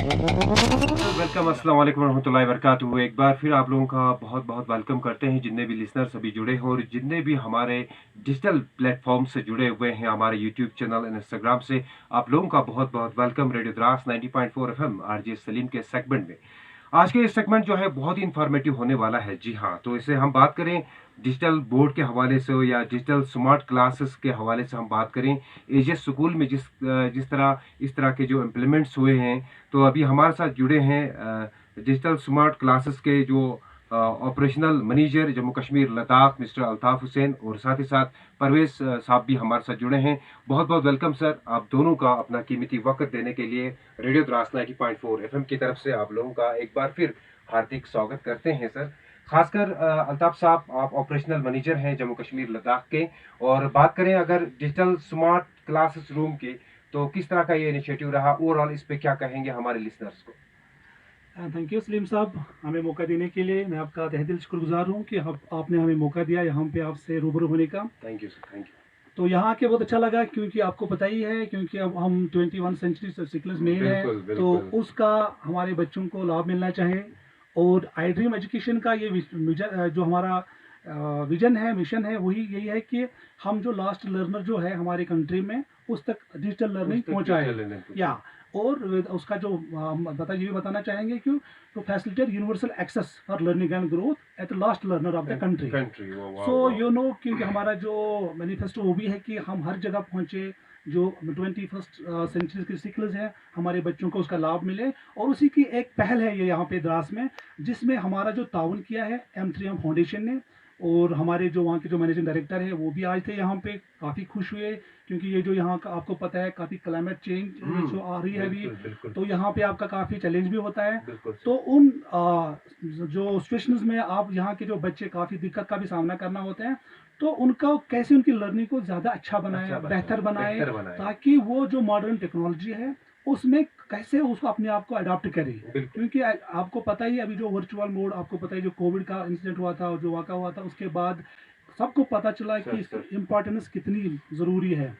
Welcome, अस्सलाम वालेकुम रहमतुल्लाहि वबरकातुहू। एक बार फिर आप लोगों का बहुत बहुत वेलकम करते हैं, जितने भी लिसनर्स अभी जुड़े हैं और जितने भी हमारे डिजिटल प्लेटफॉर्म से जुड़े हुए हैं, हमारे यूट्यूब चैनल और इंस्टाग्राम से। आप लोगों का बहुत बहुत welcome radio Dras 90.4 FM RJ Salim के सेगमेंट में। आज के ये सेगमेंट जो है बहुत ही इंफॉर्मेटिव होने वाला है। जी हाँ, तो इसे हम बात करें डिजिटल बोर्ड के हवाले से हो या डिजिटल स्मार्ट क्लासेस के हवाले से हम बात करें। एजेस स्कूल में जिस तरह इस तरह के जो इम्प्लीमेंट्स हुए हैं, तो अभी हमारे साथ जुड़े हैं डिजिटल स्मार्ट क्लासेस के जो operational manager Jammu Kashmir Ladakh mister Altaf Hussain, और साथ ही साथ परवेज साहब भी हमारे साथ जुड़े हैं। बहुत बहुत वेलकम सर, आप दोनों का अपना कीमती वक्त देने के लिए रेडियो द्रास 90.4 एफएम की तरफ से आप लोगों का एक बार फिर हार्दिक स्वागत करते हैं सर। खासकर अल्ताफ साहब, आप ऑपरेशनल मैनेजर हैं जम्मू कश्मीर लद्दाख के, और बात करें अगर डिजिटल स्मार्ट क्लासेस रूम की, तो किस तरह का ये इनिशिएटिव रहा, ओवरऑल इस पे क्या कहेंगे हमारे लिसनर्स को? थैंक यू सलीम साहब, हमें मौका देने के लिए मैं आपका तहे दिल शुक्रगुजार हूँ कि आपने हमें मौका दिया यहाँ पे आपसे रूबरू होने का। Thank you sir, thank you. तो यहाँ के बहुत अच्छा लगा, क्योंकि आपको पता ही है, क्योंकि अब हम 21 सेंचुरी सिक्लिस में है, बिल्कुल तो बिल्कुल। उसका हमारे बच्चों को लाभ मिलना चाहिए। और आई ड्रीम एजुकेशन का ये जो हमारा विजन है, मिशन है, वही यही है कि हम जो लास्ट लर्नर जो है हमारे कंट्री में, उस तक डिजिटल लर्निंग पहुँचाए। या और उसका जो हम ये भी बताना चाहेंगे कि to facilitate universal access for learning and growth at last learner of the country. So you know, क्योंकि हमारा जो मैनिफेस्टो वो भी है कि हम हर जगह पहुंचे, जो 21st सेंचुरी के सिकल्स हैं हमारे बच्चों को उसका लाभ मिले। और उसी की एक पहल है ये यहाँ पे द्रास में, जिसमें हमारा जो ताउन किया है M3M फाउंडेशन ने, और हमारे जो वहाँ के जो मैनेजिंग डायरेक्टर है वो भी आज थे यहाँ पे, काफ़ी खुश हुए, क्योंकि ये जो यहाँ का आपको पता है काफ़ी क्लाइमेट चेंज जो आ रही है अभी, तो यहाँ पे आपका काफ़ी चैलेंज भी होता है। तो उन जो सिचुएशंस में आप यहाँ के जो बच्चे काफ़ी दिक्कत का भी सामना करना होता है, तो उनका कैसे उनकी लर्निंग को ज़्यादा अच्छा बनाए, बेहतर बनाए, ताकि वो जो मॉडर्न टेक्नोलॉजी है उसमें कैसे उसको अपने आप को अडॉप्ट करे। क्योंकि आपको पता ही है, अभी जो वर्चुअल मोड, आपको पता है जो कोविड का इंसिडेंट हुआ था, जो वाक़ा हुआ था, उसके बाद सबको पता चला कि इसकी इम्पोर्टेंस कितनी ज़रूरी है।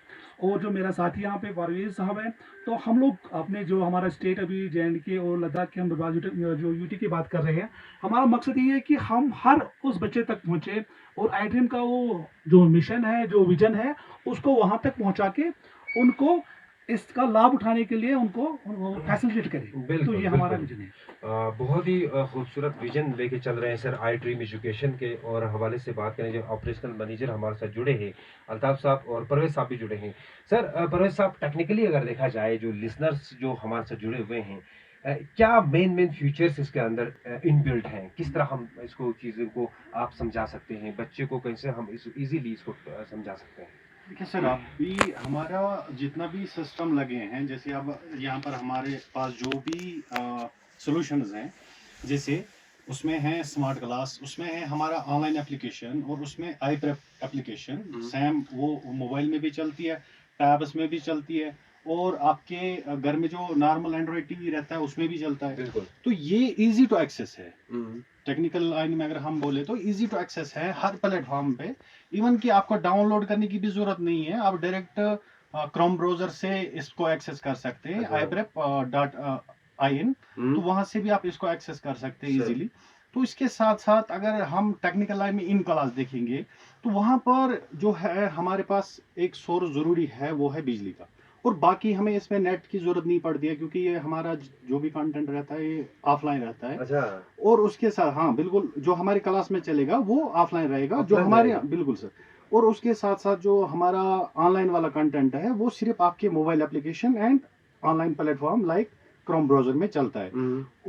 और जो मेरा साथी यहाँ पे परवेज साहब है, तो हम लोग अपने जो हमारा स्टेट अभी JNK और लद्दाख के हम जो UT की बात कर रहे हैं, हमारा मकसद ये है कि हम हर उस बच्चे तक पहुँचे, और आई ड्रीम का वो जो मिशन है, जो विजन है, उसको वहाँ तक पहुँचा के उनको इसका लाभ उठाने के लिए उनको फैसिलिटेट करें। तो ये हमारा विजन है। बहुत ही खूबसूरत विजन लेके चल रहे हैं सर आई ड्रीम एजुकेशन के। और हवाले से बात करें, जो ऑपरेशनल मैनेजर हमारे साथ जुड़े हैं अल्ताफ साहब, और परवेज साहब भी जुड़े हैं। सर परवेज साहब, टेक्निकली अगर देखा जाए, जो लिसनर्स जो हमारे साथ जुड़े हुए हैं, क्या मेन फीचर्स इसके अंदर इनबिल्ट हैं, किस तरह हम इसको चीज़ों को आप समझा सकते हैं, बच्चे को कैसे हम इजीली इसको समझा सकते हैं? देखिए सर, आप भी हमारा जितना भी सिस्टम लगे हैं, जैसे अब यहाँ पर हमारे पास जो भी सॉल्यूशंस हैं, जैसे उसमें है स्मार्ट क्लास, उसमें है हमारा ऑनलाइन एप्लीकेशन, और उसमें आई प्रेप एप्लीकेशन सेम वो मोबाइल में भी चलती है, टैब्स में भी चलती है, और आपके घर में जो नॉर्मल एंड्रॉयड टीवी रहता है उसमें भी चलता है। तो ये इजी टू एक्सेस है। टेक्निकल लाइन में अगर हम बोले तो इजी टू एक्सेस है हर प्लेटफॉर्म पे। इवन कि आपको डाउनलोड करने की भी जरूरत नहीं है, आप डायरेक्ट क्रोम ब्राउजर से इसको एक्सेस कर सकते हैं, iprep.in, तो वहां से भी आप इसको एक्सेस कर सकते हैं इजीली। तो इसके साथ साथ अगर हम टेक्निकल लाइन में इन क्लास देखेंगे, तो वहां पर जो है हमारे पास एक सोर्स जरूरी है, वो है बिजली का, और बाकी हमें इसमें नेट की जरूरत नहीं पड़ती है, क्योंकि ये हमारा जो भी कंटेंट रहता है ये ऑफलाइन रहता है। अच्छा। और उसके साथ हाँ बिल्कुल, जो हमारी क्लास में चलेगा वो ऑफलाइन रहेगा, जो हमारे बिल्कुल सर। और उसके साथ साथ जो हमारा ऑनलाइन वाला कंटेंट है वो सिर्फ आपके mobile application and online platform like Chrome browser में चलता है।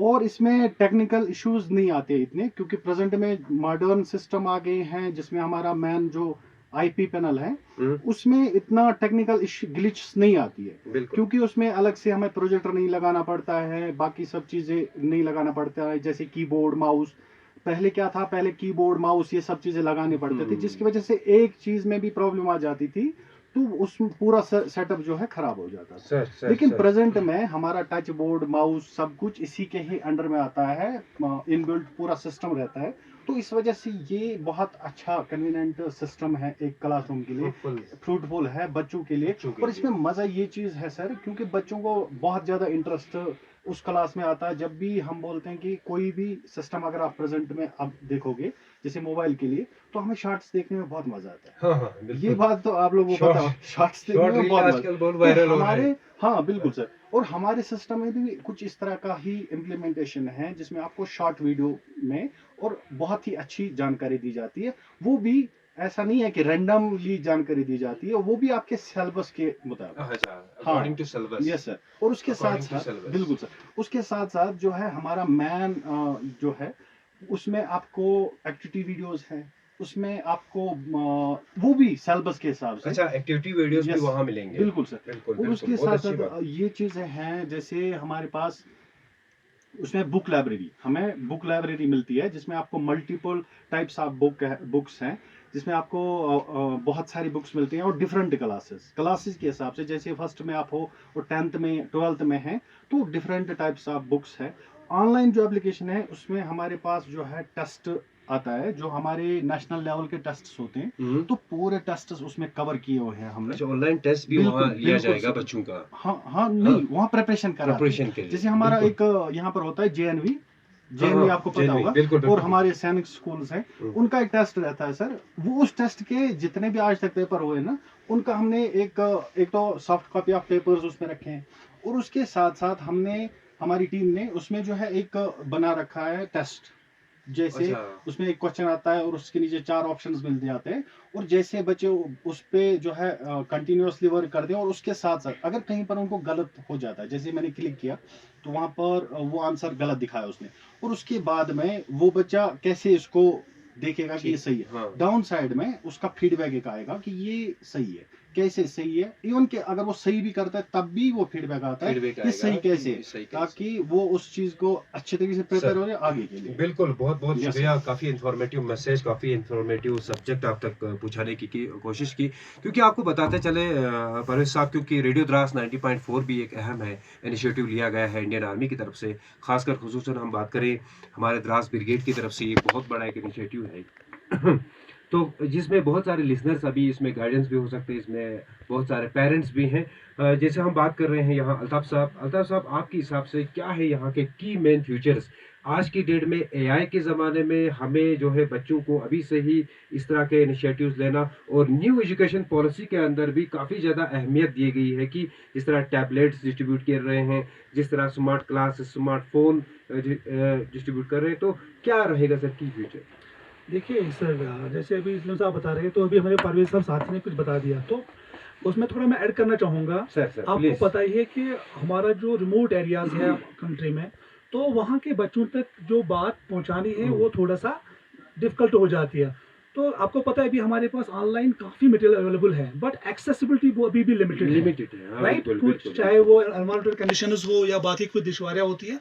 और इसमें टेक्निकल इश्यूज नहीं आते इतने, क्योंकि प्रेजेंट में मॉडर्न सिस्टम आ गए हैं, जिसमें हमारा मैन जो IP पैनल है उसमें इतना टेक्निकल ग्लिच नहीं आती है, क्योंकि उसमें अलग से हमें प्रोजेक्टर नहीं लगाना पड़ता है, बाकी सब चीजें नहीं लगाना पड़ता है, जैसे कीबोर्ड माउस। पहले क्या था, पहले कीबोर्ड माउस ये सब चीजें लगाने पड़ते थे, जिसकी वजह से एक चीज में भी प्रॉब्लम आ जाती थी, तो उस पूरा सेटअप जो है खराब हो जाता था। लेकिन प्रेजेंट में हमारा टच बोर्ड माउस सब कुछ इसी के ही अंडर में आता है, इनबिल्ट पूरा सिस्टम रहता है, तो इस वजह से ये बहुत अच्छा कन्वीनियंट सिस्टम है एक क्लासरूम के लिए, फ्रूटफुल है बच्चों के लिए। और इसमें मज़ा ये चीज़ है सर, क्योंकि बच्चों को बहुत ज़्यादा इंटरेस्ट उस क्लास में आता है। जब भी हम बोलते हैं कि कोई भी सिस्टम अगर आप प्रेजेंट में अब देखोगे, जैसे मोबाइल के लिए, तो हमें शॉर्ट्स देखने में बहुत मजा आता है। हाँ हाँ, ये बात तो आप लोगों को पता हो, शॉर्ट्स देखने में बहुत वायरल हो रहा हमारे, है। हाँ बिल्कुल सर। और हमारे सिस्टम में भी कुछ इस तरह का ही इम्प्लीमेंटेशन है, जिसमें आपको शॉर्ट वीडियो में और बहुत ही अच्छी जानकारी दी जाती है। वो भी ऐसा नहीं है कि रैंडमली जानकारी दी जाती है, वो भी आपके सिलेबस के मुताबिक। According to syllabus. Yes sir. और उसके साथ साथ बिल्कुल सर, उसके साथ साथ जो है हमारा मैन जो है, उसमें आपको एक्टिविटी वीडियोस हैं, उसमें आपको वो भी सिलेबस के हिसाब से। अच्छा, एक्टिविटी वीडियोस भी वहाँ मिलेंगे। बिल्कुल सर। बिल्कुल, और उसके साथ साथ ये चीजें हैं, जैसे हमारे पास उसमें बुक लाइब्रेरी, हमें बुक लाइब्रेरी मिलती है, जिसमें आपको मल्टीपल टाइप्स ऑफ बुक्स हैं, जिसमें आपको बहुत सारी बुक्स मिलती हैं और डिफरेंट क्लासेस के हिसाब से। जैसे फर्स्ट में आप हो और 10th में 12th में हैं, तो डिफरेंट टाइप्स ऑफ बुक्स है। ऑनलाइन जो एप्लीकेशन है, उसमें हमारे पास जो है टेस्ट आता है, जो हमारे नेशनल लेवल के टेस्ट होते हैं, तो पूरे टेस्ट उसमें कवर किए हुए हैं हमने। अच्छा, ऑनलाइन टेस्ट भी वहाँ लिया जाएगा बच्चों का? हाँ हाँ, नहीं वहाँ प्रिपरेशन के लिए। जैसे हमारा एक यहाँ पर होता है JNV आपको पता होगा, और हमारे सैनिक स्कूल्स हैं, उनका एक टेस्ट रहता है सर। वो उस टेस्ट के जितने भी आज तक पेपर हुए ना, उनका हमने एक तो सॉफ्ट कॉपी ऑफ पेपर्स उसमें रखे हैं, और उसके साथ साथ हमने, हमारी टीम ने उसमें जो है एक बना रखा है टेस्ट। जैसे उसमें एक क्वेश्चन आता है और उसके नीचे 4 ऑप्शंस मिल जाते हैं, और जैसे बच्चे उस पे जो है कंटिन्यूअसली वर्क करते हैं, और उसके साथ साथ अगर कहीं पर उनको गलत हो जाता है, जैसे मैंने क्लिक किया तो वहां पर वो आंसर गलत दिखाया उसने, और उसके बाद में वो बच्चा कैसे इसको देखेगा कि ये सही है। हाँ। डाउन साइड में उसका फीडबैक एक आएगा कि ये सही है, कैसे सही है। इवन के अगर वो सही भी करता है तब भी वो फीडबैक आता है कि सही कैसे, ताकि वो उस चीज को अच्छे तरीके से प्रिपेयर हो जाए आगे के लिए। बिल्कुल, बहुत बहुत शुक्रिया। काफी इंफॉर्मेटिव मैसेज, काफी इंफॉर्मेटिव सब्जेक्ट आप तक पहुंचाने की कोशिश की। क्योंकि आपको बताते चले परवेज साहब, क्योंकि रेडियो द्रास 90.4 भी एक अहम है, इनिशिएटिव लिया गया है इंडियन आर्मी की तरफ से। खासकर खुसूसन हम बात करें हमारे द्रास ब्रिगेड की तरफ से, ये बहुत बड़ा एक इनिशिएटिव है तो जिसमें बहुत सारे लिसनर्स अभी इसमें गाइडेंस भी हो सकते हैं, इसमें बहुत सारे पेरेंट्स भी हैं। जैसे हम बात कर रहे हैं यहाँ अल्ताफ साहब, आपके हिसाब से क्या है यहाँ के की मेन फ्यूचर्स आज की डेट में? AI के ज़माने में हमें जो है बच्चों को अभी से ही इस तरह के इनिशिएटिव्स लेना, और न्यू एजुकेशन पॉलिसी के अंदर भी काफ़ी ज़्यादा अहमियत दी गई है कि जिस तरह टैबलेट्स डिस्ट्रीब्यूट कर रहे हैं, जिस तरह स्मार्ट क्लास, स्मार्टफोन डिस्ट्रीब्यूट कर रहे हैं, तो क्या रहेगा सर की फ्यूचर? देखिए सर, जैसे अभी इस्लाम साहब बता रहे हैं, तो अभी हमारे परवेज साहब साथी ने कुछ बता दिया, तो उसमें थोड़ा मैं ऐड करना चाहूँगा। सर, आपको प्लीज। पता ही है कि हमारा जो रिमोट एरियाज है कंट्री में, तो वहाँ के बच्चों तक जो बात पहुँचानी है वो थोड़ा सा डिफिकल्ट हो जाती है। तो आपको पता है अभी हमारे पास ऑनलाइन काफ़ी मटेरियल अवेलेबल है, बट एक्सेसिबिलिटी वो अभी भी लिमिटेड है, राइट? कुछ चाहे वो एनवायरमेंटल कंडीशंस हो या बाकी कोई दुश्वारियाँ होती है।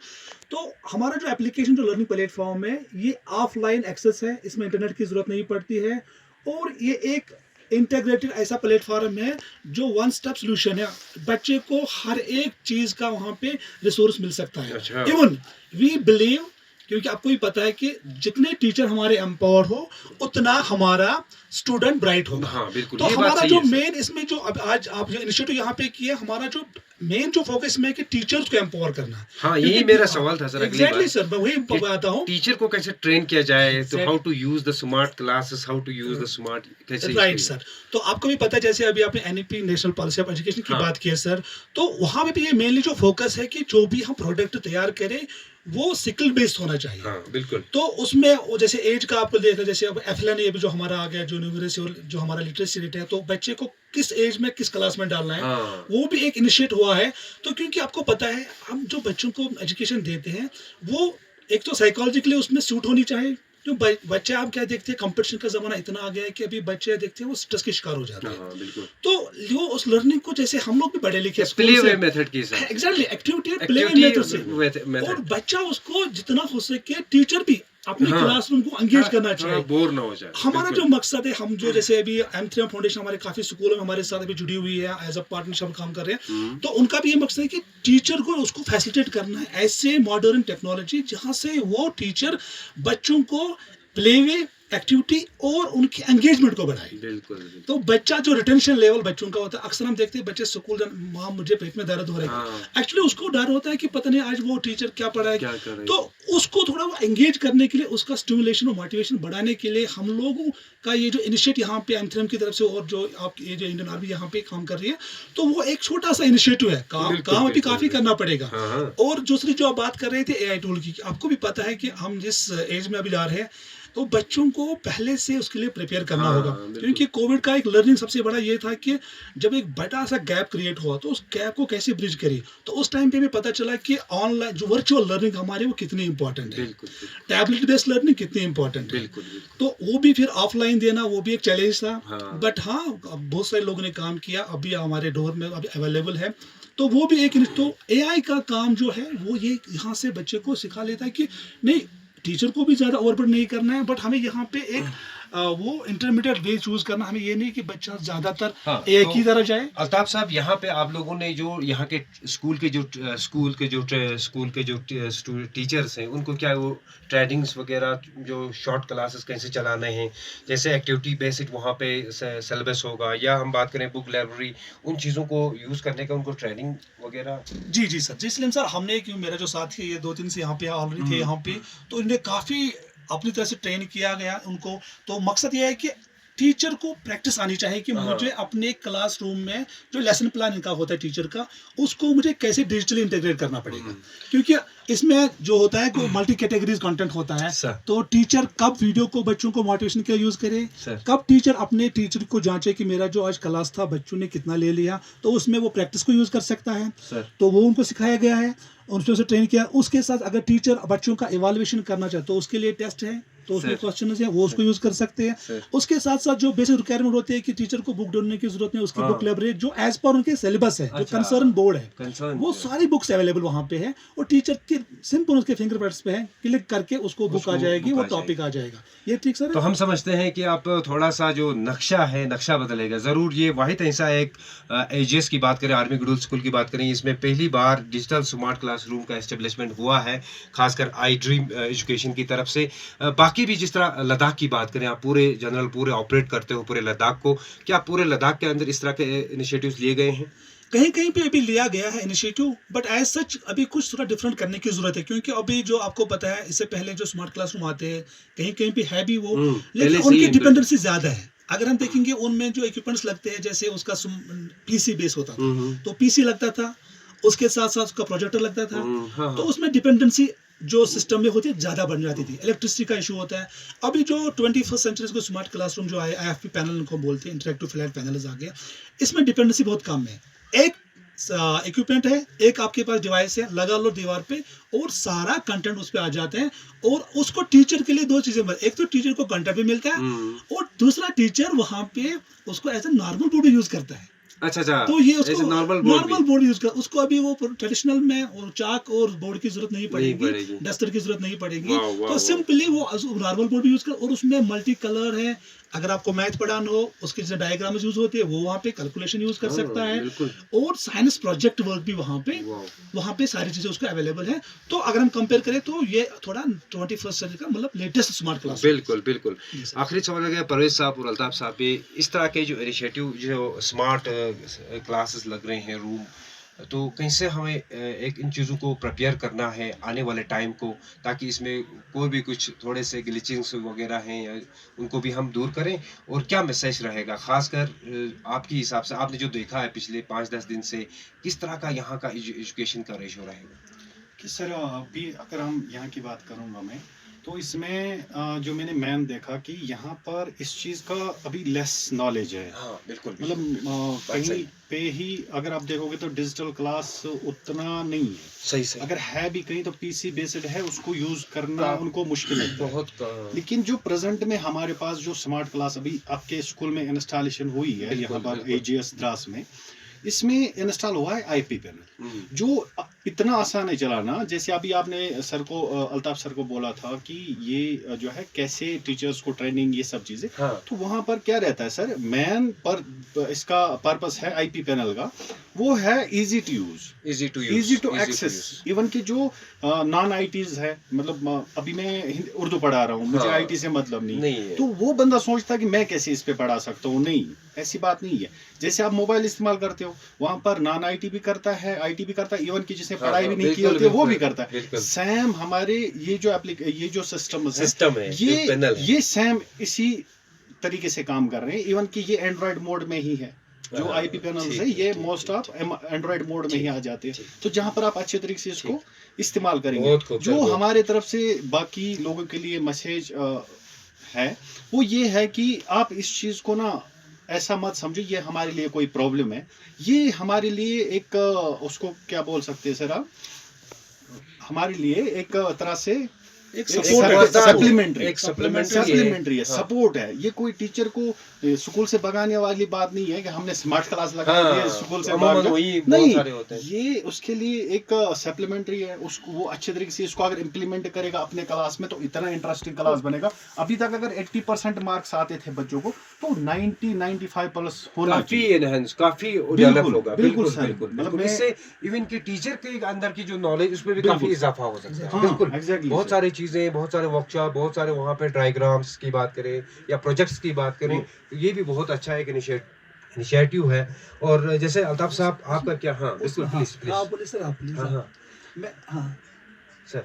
तो हमारा जो एप्लीकेशन, जो लर्निंग प्लेटफॉर्म है, ये ऑफलाइन एक्सेस है, इसमें इंटरनेट की ज़रूरत नहीं पड़ती है, और ये एक इंटीग्रेटेड ऐसा प्लेटफॉर्म है जो वन स्टेप सोल्यूशन है। बच्चे को हर एक चीज़ का वहाँ पे रिसोर्स मिल सकता है। इवन वी बिलीव, क्योंकि आपको भी पता है कि जितने टीचर हमारे एम्पावर हो, उतना हमारा स्टूडेंट ब्राइट होगा। हाँ, बिल्कुल। तो हमारा जो मेन इसमें जो आज आप जो इनिशिएटिव यहाँ पे किया, हमारा जो मेन जो फोकस में है कि टीचर्स को एम्पावर करना। हाँ, यही मेरा सवाल था सर। एग्जैक्टली सर, मैं वही बताता हूँ, टीचर को कैसे ट्रेन किया जाए, तो how to use the smart classes, how to use the smart, कैसे? Right sir. तो आपको भी पता है, जैसे अभी आपने NEP national policy of education की बात की है सर, तो वहाँ पे भी ये मेनली जो फोकस है कि जो भी हम प्रोडक्ट तैयार करें वो स्किल बेस्ड होना चाहिए। हाँ, बिल्कुल। तो उसमें वो जैसे एज का आपको देखना, जैसे अब FLN ये भी जो हमारा आ गया, जो न्यूमरेसी और जो हमारा लिटरेसी रेट है, तो बच्चे को किस एज में किस क्लास में डालना है, हाँ। वो भी एक इनिशिएट हुआ है। तो क्योंकि आपको पता है, हम जो बच्चों को एजुकेशन देते हैं, वो एक तो साइकोलॉजिकली उसमें सूट होनी चाहिए। जो बच्चे आप क्या देखते हैं, कंपटीशन का जमाना इतना आ गया है कि अभी बच्चे देखते हैं वो स्ट्रेस के शिकार हो जाते हैं। हाँ, बिल्कुल। तो वो उस लर्निंग को, जैसे हम लोग भी पढ़े लिखे प्ले वे मेथड की sir, exactly activity play way method से, और बच्चा उसको जितना हो सके, टीचर भी अपने क्लासरूम को एंगेज करना चाहिए, बोर ना हो जाए। हमारा जो मकसद है, हम जो जैसे अभी M3M फाउंडेशन हमारे काफी स्कूलों में हमारे साथ अभी जुड़ी हुई है, एज अ पार्टनरशिप काम कर रहे हैं, तो उनका भी ये मकसद है कि टीचर को उसको फैसिलिटेट करना है ऐसे मॉडर्न टेक्नोलॉजी, जहाँ से वो टीचर बच्चों को प्ले वे, एक्टिविटी और उनकी एंगेजमेंट को बढ़ाए। बिल्कुल तो बच्चा जो रिटेंशन लेवल बच्चों का होता है, अक्सर हम देखते हैं बच्चे स्कूल माँ मुझे पेट में दर्द हो रहा है, हाँ एक्चुअली उसको डर होता है कि पता नहीं आज वो टीचर क्या पढ़ाए, क्या कर रहे तो उसको थोड़ा वो एंगेज करने के लिए, उसका स्टिमुलेशन और मोटिवेशन बढ़ाने के लिए हम लोगों का ये जो इनिशिएटिव यहाँ पे एमथ्रम की तरफ से और जो आपकी ये जो इंडियन आर्मी यहाँ पे काम कर रही है, तो वो एक छोटा सा इनिशिएटिव है। काम अभी काफी करना पड़ेगा। हाँ और दूसरी जो आप बात कर रहे थे एआई टूल की, आपको भी पता है कि हम जिस एज में अभी जा रहे हैं, तो बच्चों को पहले से उसके लिए प्रिपेयर करना हाँ, होगा, बिल्कुल। क्योंकि कोविड का एक लर्निंग सबसे बड़ा ये था कि जब एक बड़ा सा गैप क्रिएट हुआ तो उस गैप को कैसे ब्रिज करिए, तो उस टाइम पे भी पता चला कि ऑनलाइन जो वर्चुअल लर्निंग हमारी वो कितनी इंपॉर्टेंट है, बिल्कुल टैबलेट बेस्ड लर्निंग कितनी इंपॉर्टेंट है। बिल्कुल बिल्कुल तो वो भी फिर ऑफलाइन देना वो भी एक चैलेंज था। हाँ। बट हाँ, अब बहुत सारे लोगों ने काम किया, अभी हमारे डोर में अभी अवेलेबल है। तो वो भी एक, तो एआई का काम जो है वो ये यहाँ से बच्चे को सिखा लेता है कि नहीं, टीचर को भी ज़्यादा ओवरबर्डन नहीं करना है, बट हमें यहाँ पे एक वो इंटरमीडिएट वे चूज करना, हमें ये नहीं कि बच्चा ज़्यादातर हाँ, एआई तो की तरफ जाए। अल्ताफ साहब, यहाँ पे आप लोगों ने जो यहाँ के स्कूल के जो टीचर्स हैं, उनको क्या वो ट्रेनिंग्स वगैरह, जो शॉर्ट क्लासेस कैसे चलाने हैं, जैसे एक्टिविटी बेस्ड वहाँ पे सिलेबस होगा, या हम बात करें बुक लाइब्रेरी, उन चीज़ों को यूज़ करने का उनको ट्रेनिंग वगैरह? जी जी सर, जी सलीम सर, हमने क्यों, मेरा जो साथी है ये 2-3 से यहाँ पे ऑलरेडी थे यहाँ पे, तो इन्हें काफ़ी अपनी तरह से ट्रेन किया गया उनको। तो मकसद ये है कि टीचर को प्रैक्टिस आनी चाहिए कि हाँ। मुझे अपने क्लासरूम में जो लेसन प्लान इनका होता है टीचर का, उसको मुझे कैसे डिजिटली इंटीग्रेट करना पड़ेगा, क्योंकि इसमें जो होता है कि मल्टी कैटेगरीज कंटेंट होता है। सर। तो टीचर कब वीडियो को बच्चों को मोटिवेशन के लिए यूज करे, सर। कब टीचर अपने टीचर को जांचे कि मेरा जो आज क्लास था बच्चों ने कितना ले लिया, तो उसमें वो प्रैक्टिस को यूज कर सकता है। सर। तो वो उनको सिखाया गया है, उनको से ट्रेन किया। उसके साथ अगर टीचर बच्चों का इवैल्यूएशन करना चाहे तो उसके लिए टेस्ट है, तो उसमें सर। क्वेश्चन है वो उसको यूज कर सकते हैं। सर। उसके साथ साथ जो बेसिक रिक्वायरमेंट होती है कि टीचर को बुक ढूंढने की जरूरत नहीं, उसकी हाँ। बुक लाइब्रेरी जो एज पर उनके सिलेबस है, जो अच्छा। कंसर्न बोर्ड है, कंसर्न वो सारी बुक्स अवेलेबल वहाँ पे है, और टीचर के सिंपल उसके फिंगरप्रिंट्स पे है, क्लिक करके उसको बुक आ जाएगी, वो टॉपिक आ जाएगा। ये ठीक सर? तो हम समझते हैं कि आप थोड़ा सा जो नक्शा है, नक्शा बदलेगा ज़रूर। ये वाहिद ऐसा एक एजीएस की बात करें, आर्मी गुडुल स्कूल की बात करें, इसमें पहली बार डिजिटल स्मार्ट क्लासरूम का एस्टेब्लिशमेंट हुआ है, खासकर आई ड्रीम एजुकेशन की तरफ से। बाकी भी जिस तरह लद्दाख की बात करें, आप पूरे जनरल पूरे ऑपरेट करते हो पूरे लद्दाख को, क्या पूरे लद्दाख के अंदर इस तरह के इनिशिएटिव्स लिए गए हैं? कहीं कहीं पे अभी लिया गया है इनिशिएटिव, बट एज सच अभी कुछ थोड़ा डिफरेंट करने की जरूरत है, क्योंकि अभी जो आपको पता है इससे पहले जो स्मार्ट क्लासरूम आते हैं कहीं कहीं पे है भी वो, पहले लेकिन से उनकी ही डिपेंडेंसी ज्यादा है। अगर हम देखेंगे उनमें जो इक्विपमेंट्स लगते हैं, जैसे उसका पीसी बेस होता था, तो पीसी लगता था, उसके साथ साथ उसका प्रोजेक्टर लगता था, हाँ, तो उसमें डिपेंडेंसी जो सिस्टम में होती है ज़्यादा बन जाती थी, इलेक्ट्रिसिटी का इशू होता है। अभी जो 21st सेंचुरी को स्मार्ट क्लासरूम जो आए, IFP पैनल उनको बोलते हैं, इंटरेक्टिव फ्लैट पैनल्स आ गया, इसमें डिपेंडेंसी बहुत कम है। एक इक्विपमेंट है, एक आपके पास डिवाइस है, लगा लो दीवार पे और सारा कंटेंट उस पर आ जाते हैं, और उसको टीचर के लिए दो चीजें, एक तो टीचर को कंटेंट भी मिलता है, और दूसरा टीचर वहां पे उसको as a normal board use करता है। अच्छा, तो ये उसको नॉर्मल बोर्ड यूज कर, उसको अभी वो ट्रेडिशनल में और चाक और बोर्ड की जरूरत नहीं पड़ेगी, डस्टर की जरूरत नहीं पड़ेगी। तो सिंपली वो नॉर्मल बोर्ड यूज कर, और उसमें मल्टी कलर है, अगर आपको मैथ पढ़ाना हो उसकी जो डायग्राम यूज होती है वो वहाँ पे कैलकुलेशन यूज कर सकता है, और साइंस प्रोजेक्ट वर्क भी वहाँ पे सारी चीजें उसको अवेलेबल है। तो अगर हम कंपेयर करें तो ये थोड़ा 21st सेंचुरी का मतलब लेटेस्ट स्मार्ट क्लास। बिल्कुल बिल्कुल। आखिरी सवाल है परवेज साहब और अल्ताफ साहब पे, इस तरह के जो इनिशिएटिव जो स्मार्ट क्लासेस लग रहे हैं रूम, तो कैसे हमें एक इन चीज़ों को प्रिपेयर करना है आने वाले टाइम को, ताकि इसमें कोई भी कुछ थोड़े से ग्लिचिंग्स वगैरह हैं उनको भी हम दूर करें, और क्या मैसेज रहेगा खासकर आपके हिसाब से, आपने जो देखा है पिछले 5-10 दिन से, किस तरह का यहाँ का एजुकेशन का रेशो रहेगा? कि सर अभी अगर हम यहाँ की बात करूँगा मैं, तो इसमें जो मैंने मैम देखा कि यहाँ पर इस चीज़ का अभी लेस नॉलेज है। हाँ बिल्कुल, मतलब कहीं पे ही अगर आप देखोगे तो डिजिटल क्लास उतना नहीं है। सही अगर है भी कहीं तो पीसी बेस्ड है, उसको यूज करना उनको मुश्किल है बहुत। लेकिन जो प्रेजेंट में हमारे पास जो स्मार्ट क्लास अभी आपके स्कूल में इंस्टॉलेशन हुई है यहाँ पर AGS द्रास में, इसमें इंस्टॉल हुआ है आईपी पैनल, जो इतना आसान है चलाना। जैसे अभी आपने सर को अल्ताफ सर को बोला था कि ये जो है कैसे टीचर्स को ट्रेनिंग, ये सब चीजें, हाँ। तो वहां पर क्या रहता है सर, मेन पर इसका पर्पस है आईपी पैनल का, वो है easy to use, easy to access. Even कि जो नॉन आईटीज है, मतलब अभी मैं उर्दू पढ़ा रहा हूँ, मुझे हाँ। आईटी से मतलब नहीं है। तो वो बंदा सोचता है कि मैं कैसे इस पे पढ़ा सकता हूँ। नहीं, ऐसी बात नहीं है। जैसे आप मोबाइल इस्तेमाल करते हो, वहां पर नॉन आईटी भी करता है, आईटी भी करता है, इवन कि जिसने पढ़ाई भी नहीं की होती है वो भी करता है। सेम हमारे ये जो सिस्टम है, ये सेम इसी तरीके से काम कर रहे हैं। इवन कि ये एंड्रॉइड मोड में ही है, जो आईपी पैनल्स है ये मोस्ट ऑफ एंड्रॉइड मोड में ही आ जाते हैं। तो जहां पर आप अच्छे तरीके से इसको इस्तेमाल करेंगे, जो हमारे तरफ से बाकी लोगों के लिए मैसेज है वो ये है कि आप इस चीज को ना ऐसा मत समझो ये हमारे लिए कोई प्रॉब्लम है। ये हमारे लिए एक उसको क्या बोल सकते हैं सर आप, हमारे लिए एक तरह से सप्लीमेंट्री है, सपोर्ट है। ये कोई टीचर को स्कूल से भगाने वाली बात नहीं है कि हमने स्मार्ट क्लास लगा दी है स्कूल से नहीं, ये उसके लिए एक सप्लीमेंट्री है। उसको वो अच्छे तरीके से इसको अगर इम्प्लीमेंट करेगा अपने क्लास में तो इतना इंटरेस्टिंग क्लास बनेगा। अभी तक अगर 80% मार्क्स आते थे बच्चों को तो 90-95 प्लस होना चाहिए, काफी डेवलप होगा। बिल्कुल सर, मतलब इससे इवन कि टीचर के अंदर की जो नॉलेज उसमें भी काफी इजाफा हो सकता है। बिल्कुल, एग्जैक्टली, बहुत सारी चीजें, बहुत सारे वर्कशॉप, बहुत सारे वहाँ पे डायग्राम्स की बात करें या प्रोजेक्ट्स की बात करें, ये भी बहुत अच्छा एक इनिशिएटिव है। और जैसे अल्ताफ साहब आपका क्या, हाँ बिल्कुल, प्लीज आप बोले सर, आप प्लीज। हाँ मैं, हाँ सर,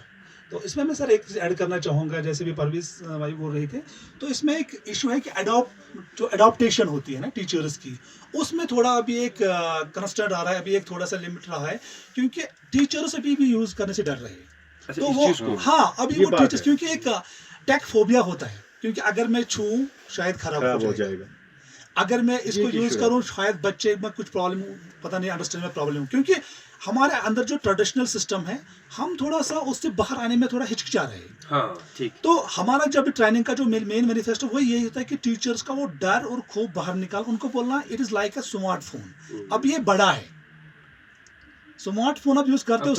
तो इसमें मैं सर एक चीज़ ऐड करना चाहूँगा, जैसे भी परवेज भाई बोल रहे थे, तो इसमें एक इशू है कि अडॉप्टेशन होती है ना टीचर्स की, उसमें थोड़ा अभी एक कंस्ट्रेंट आ रहा है, अभी एक थोड़ा सा लिमिट रहा है, क्योंकि टीचर्स अभी भी यूज़ करने से डर रहे हैं। तो वो, हाँ, अभी वो टीचर्स, क्योंकि एक टेक फोबिया होता है, क्योंकि अगर मैं छूऊं शायद खराब हो जाएगा, अगर मैं इसको यूज़ करूं शायद बच्चे में कुछ प्रॉब्लम, पता नहीं अंडरस्टैंड में प्रॉब्लम, क्योंकि हमारे अंदर जो ट्रेडिशनल सिस्टम है हम थोड़ा सा उससे बाहर आने में थोड़ा हिचकिचा रहे हैं। हाँ, ठीक। तो हमारा जब ट्रेनिंग का जो मेन मैनिफेस्टो वही यही होता है कि टीचर्स का वो डर और खूब बाहर निकाल, उनको बोलना it is like a smartphone. अब ये बड़ा है, स्मार्टफोन आप यूज करते हो,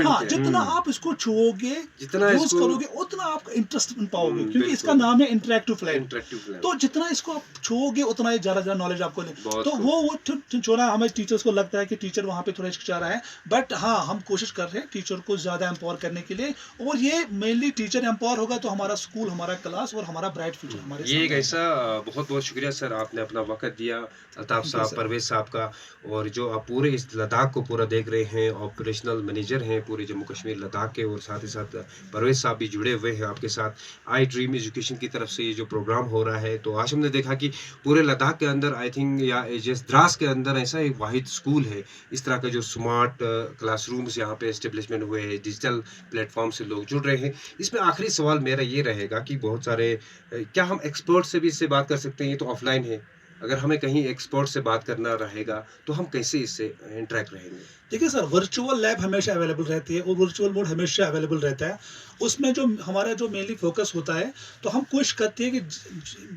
हाँ, जितना आप इसको छुओगे, जितना यूज करोगे, उतना आप इंटरेस्ट बन पाओगे, क्योंकि इसका नाम है इंटरेक्टिव फ्लैट। तो जितना इसको आप छुओगे उतना ही ज्यादा नॉलेज आपको ले। तो वो छोड़ा, हमें टीचर्स को लगता है कि टीचर वहाँ पे थोड़ा हिचकिचा रहा है, बट हाँ, हम कोशिश कर रहे हैं टीचर को ज्यादा एम्पावर करने के लिए, और ये मेनली टीचर एम्पावर होगा तो हमारा स्कूल, हमारा क्लास और हमारा ब्राइट फ्यूचर हमारे। ये एक ऐसा, बहुत बहुत शुक्रिया सर, आपने अपना वक्त दिया, अल्ताफ साहब, परवेज साहब का, और जो आप पूरे इस लद्दाख को पूरा देख रहे हैं, ऑपरेशनल मैनेजर हैं पूरे जम्मू कश्मीर लद्दाख के, और साथ ही साथ परवेज साहब भी जुड़े हुए हैं आपके साथ। आई ड्रीम एजुकेशन की तरफ से ये जो प्रोग्राम हो रहा है, तो आज हमने देखा कि पूरे लद्दाख के अंदर, आई थिंक, या जिस द्रास के अंदर ऐसा एक वाहिद स्कूल है इस तरह का, जो स्मार्ट क्लासरूम्स यहाँ पे एस्टेब्लिशमेंट हुए हैं, डिजिटल प्लेटफॉर्म से लोग जुड़ रहे हैं। इसमें आखिरी सवाल मेरा ये रहेगा कि बहुत सारे, क्या हम एक्सपर्ट से भी इससे बात कर सकते हैं? ये तो ऑफलाइन है, अगर हमें कहीं एक्सपर्ट से बात करना रहेगा तो हम कैसे इससे इंटरेक्ट रहेंगे? देखिए सर, वर्चुअल लैब हमेशा अवेलेबल रहती है और वर्चुअल बोर्ड हमेशा अवेलेबल रहता है। उसमें जो हमारा जो मेनली फोकस होता है, तो हम कोशिश करते हैं कि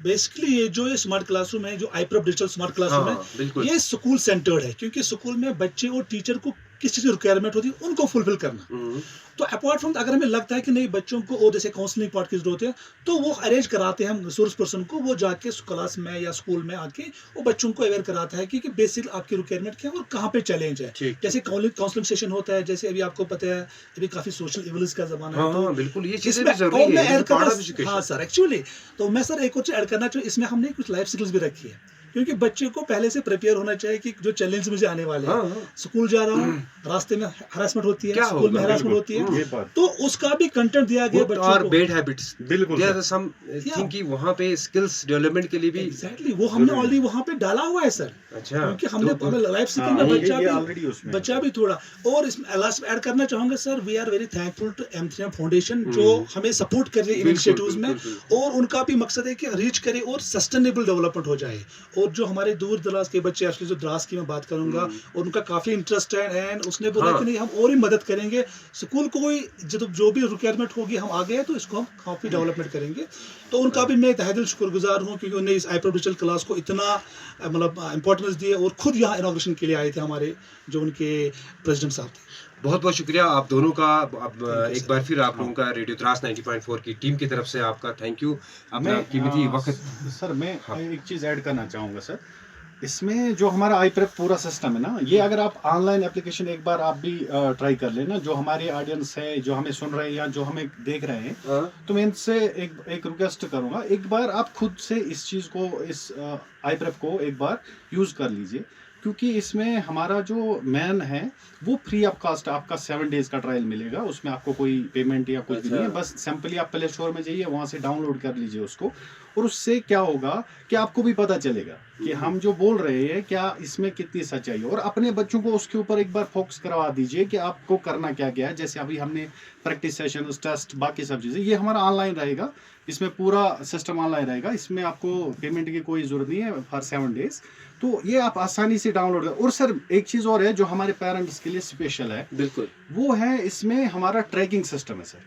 बेसिकली ये स्मार्ट क्लासरूम है, जो आईप्रोप डिजिटल स्मार्ट क्लासरूम है, ये स्कूल सेंटर्ड है, क्योंकि स्कूल में बच्चे और टीचर को किस चीज़ की रिक्वायरमेंट होती है उनको फुलफिल करना। तो अपार्ट फ्रॉम, अगर हमें लगता है कि नहीं बच्चों को और जैसे काउंसलिंग पार्ट की जरूरत है, तो वो अरेंज कराते हैं हम रिसोर्स पर्सन को, वो जाके क्लास में या स्कूल में आके वो बच्चों को अवेयर कराता है कि बेसिक आपकी रिक्वायरमेंट क्या है और कहाँ पे चैलेंज है। जैसे काउंसलिंग सेशन होता है, जैसे अभी आपको पता है अभी काफी सोशल इवल्स का जमाना है, तो बिल्कुल ये चीजें भी जरूरी है। हाँ सर, एक्चुअली तो मैं सर एक और चीज ऐड करना चाहिए, इसमें हमने कुछ लाइफ स्किल्स भी रखी है, क्योंकि बच्चे को पहले से प्रिपेयर होना चाहिए कि जो चैलेंज मुझे आने वाले हैं, स्कूल जा रहा हूँ, रास्ते में हरासमेंट होती है, स्कूल में हरासमेंट होती है, तो उसका भी कंटेंट दिया गया बच्चों को। और बैड हैबिट्स, बिल्कुल, देयर आर सम थिंग कि वहां पे स्किल्स डेवलपमेंट के लिए भी एग्जैक्टली वो हमने ऑलरेडी वहां पे डाला हुआ है सर। अच्छा, क्योंकि हमने लाइफ स्किल में बच्चा भी थोड़ा, और इसमें लास्ट में ऐड करना चाहूंगा sir, we are very thankful to M3M foundation, जो हमें सपोर्ट कर रही है इनिशिएटिव्स में, और उनका भी मकसद है कि रीच करे और सस्टेनेबल डेवलपमेंट हो जाए, और जो हमारे दूर दराज के बच्चे, एक्चुअली जो द्रास की मैं बात करूंगा, और उनका काफ़ी इंटरेस्ट है, एंड उसने बोला हाँ। कि नहीं हम और भी मदद करेंगे, स्कूल को कोई जो भी रिक्वायरमेंट होगी हम आगे हैं तो इसको हम काफ़ी डेवलपमेंट करेंगे। तो उनका भी मैं तहे दिल शुक्रगुजार हूँ, क्योंकि उन्होंने इस iPrep डिजिटल क्लास को इतना मतलब इंपॉर्टेंस दिए, और खुद यहाँ इनॉग्रेशन के लिए आए थे हमारे जो उनके प्रेसिडेंट साहब थे। बहुत बहुत शुक्रिया आप दोनों का। अब you, एक sir. बार फिर आप लोगों का रेडियो द्रास 90.4 की टीम की तरफ से आपका थैंक यू, अपना कीमती वक्त। सर मैं हाँ। एक चीज़ ऐड करना चाहूँगा सर, इसमें जो हमारा iPrep पूरा सिस्टम है ना, ये अगर आप ऑनलाइन एप्लीकेशन एक बार आप भी ट्राई कर लेना, जो हमारे ऑडियंस है, जो हमें सुन रहे हैं या जो हमें देख रहे हैं, तो मैं इनसे एक रिक्वेस्ट करूँगा, एक बार आप खुद से इस चीज़ को, इस iPrep को एक बार यूज़ कर लीजिए, क्योंकि इसमें हमारा जो मैन है वो फ्री ऑफ कास्ट आपका 7 डेज का ट्रायल मिलेगा, उसमें आपको कोई पेमेंट या कुछ भी नहीं है, बस सिंपली आप प्ले स्टोर में जाइए, वहाँ से डाउनलोड कर लीजिए उसको, और उससे क्या होगा कि आपको भी पता चलेगा कि हम जो बोल रहे हैं क्या इसमें कितनी सच्चाई है, और अपने बच्चों को उसके ऊपर एक बार फोकस करवा दीजिए कि आपको करना क्या क्या है। जैसे अभी हमने प्रैक्टिस सेशन, टेस्ट, बाकी सब चीज़ें, ये हमारा ऑनलाइन रहेगा, इसमें पूरा सिस्टम ऑनलाइन रहेगा, इसमें आपको पेमेंट की कोई ज़रूरत नहीं है फॉर 7 डेज, तो ये आप आसानी से डाउनलोड कर। और सर एक चीज़ और है जो हमारे पेरेंट्स के लिए स्पेशल है, बिल्कुल, वो है इसमें हमारा ट्रैकिंग सिस्टम है सर।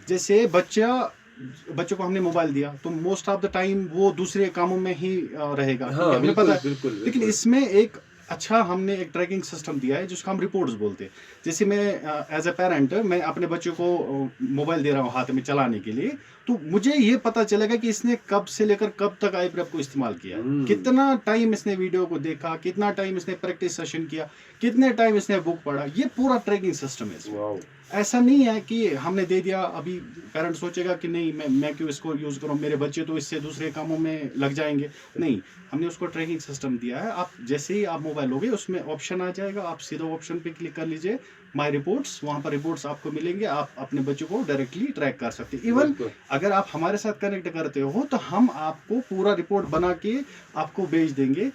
जैसे बच्चों को हमने मोबाइल दिया तो मोस्ट ऑफ द टाइम वो दूसरे कामों में ही रहेगा, हाँ, हमें पता है, बिल्कुल। लेकिन इसमें एक अच्छा हमने एक ट्रैकिंग सिस्टम दिया है जिसको हम रिपोर्ट्स बोलते हैं। जैसे मैं एज ए पेरेंट मैं अपने बच्चों को मोबाइल दे रहा हूँ हाथ में चलाने के लिए, तो मुझे ये पता चलेगा कि इसने कब से लेकर कब तक iPrep को इस्तेमाल किया, कितना टाइम इसने वीडियो को देखा, कितना टाइम इसने प्रैक्टिस सेशन किया, कितने टाइम इसने बुक पढ़ा, ये पूरा ट्रैकिंग सिस्टम है इसमें। ऐसा नहीं है कि हमने दे दिया, अभी पेरेंट सोचेगा कि नहीं मैं क्यों इसको यूज़ करूँ, मेरे बच्चे तो इससे दूसरे कामों में लग जाएंगे। नहीं, हमने उसको ट्रैकिंग सिस्टम दिया है। आप जैसे ही आप मोबाइल लोगे उसमें ऑप्शन आ जाएगा, आप सीधा ऑप्शन पे क्लिक कर लीजिए, माय रिपोर्ट्स, वहाँ पर रिपोर्ट्स आपको मिलेंगे, आप अपने बच्चों को डायरेक्टली ट्रैक कर सकते हैं। इवन अगर आप हमारे साथ कनेक्ट करते हो तो हम आपको पूरा रिपोर्ट बना के आपको भेज देंगे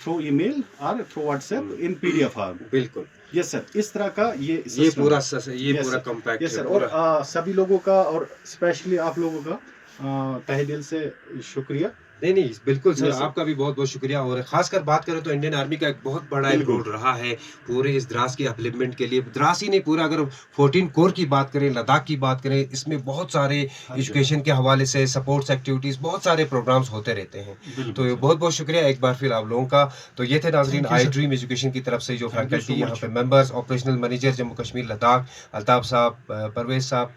थ्रू ईमेल और थ्रू व्हाट्सएप इन PDF फॉर्म। बिल्कुल, यस सर, इस तरह का ये पूरा Yes, पूरा कॉम्पैक्ट यस सर। और सभी लोगों का और स्पेशली आप लोगों का तहे दिल से शुक्रिया। नहीं बिल्कुल सर, Yes, sir. आपका भी बहुत बहुत शुक्रिया। और खासकर बात करें तो इंडियन आर्मी का एक बहुत बड़ा एक रोल रहा है पूरे इस द्रास की अपलिफ्टमेंट के लिए। द्रास ही नहीं, पूरा अगर 14 कोर की बात करें, लद्दाख की बात करें, इसमें बहुत सारे एजुकेशन के हवाले से सपोर्ट्स एक्टिविटीज, बहुत सारे प्रोग्राम्स होते रहते हैं। तो बहुत बहुत शुक्रिया एक बार फिर आप लोगों का। तो ये थे नाजरीन आई ड्रीम एजुकेशन की तरफ से जो फैकल्टी यहाँ पे members, operational manager Jammu Kashmir Ladakh Altaf साहब, परवेज साहब,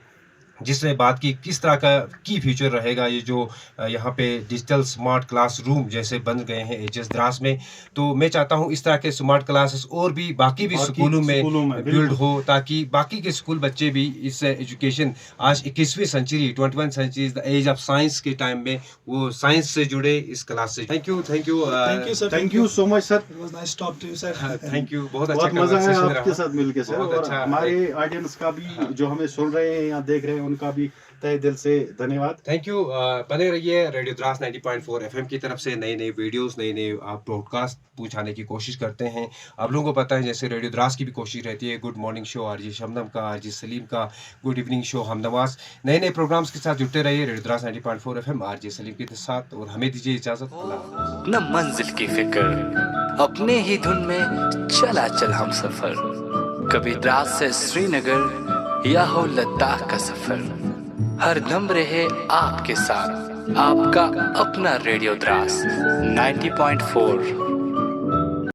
जिसने बात की किस तरह का की फ्यूचर रहेगा ये जो यहाँ पे डिजिटल स्मार्ट क्लासरूम जैसे बन गए हैं एचएस द्रास में। तो मैं चाहता हूँ इस तरह के स्मार्ट क्लासेस और भी बाकी स्कूलों में बिल्ड हो, ताकि बाकी के स्कूल बच्चे भी इस एजुकेशन, आज 21वीं century 21 century the age of science के टाइम में वो साइंस से जुड़े इस क्लास से। Thank you sir, thank you so much sir, It was nice to talk to you, sir. Thank you, बहुत अच्छा मजा आया conversation आपके रहा। साथ मिलके सर, बहुत और अच्छा। हमारे ऑडियंस का भी जो हमें सुन रहे हैं या देख रहे हैं उनका भी तहे दिल से धन्यवाद। Thank you. बने रहिए रेडियो द्रास 90.4 FM की तरफ से। नए नए वीडियोस, नए नए ब्रॉडकास्ट पहुंचाने की कोशिश करते हैं। आप लोगों को पता है जैसे रेडियो द्रास की भी कोशिश रहती है, good morning show RJ Shabnam का, आरजे सलीम का, गुड इवनिंग शो हमनवाज। नए नए प्रोग्राम्स के साथ जुड़ते रहिए radio Dras 90.4 FM RJ Salim के साथ, और हमें दीजिए इजाजत। अल्लाह हाफ़िज़। न मंजिल की फिक्र, अपने ही धुन में चला चल हम सफर, कभी द्रास से श्रीनगर या हो लद्दाख का सफर, हर दम रहे आपके साथ आपका अपना रेडियो द्रास 90.4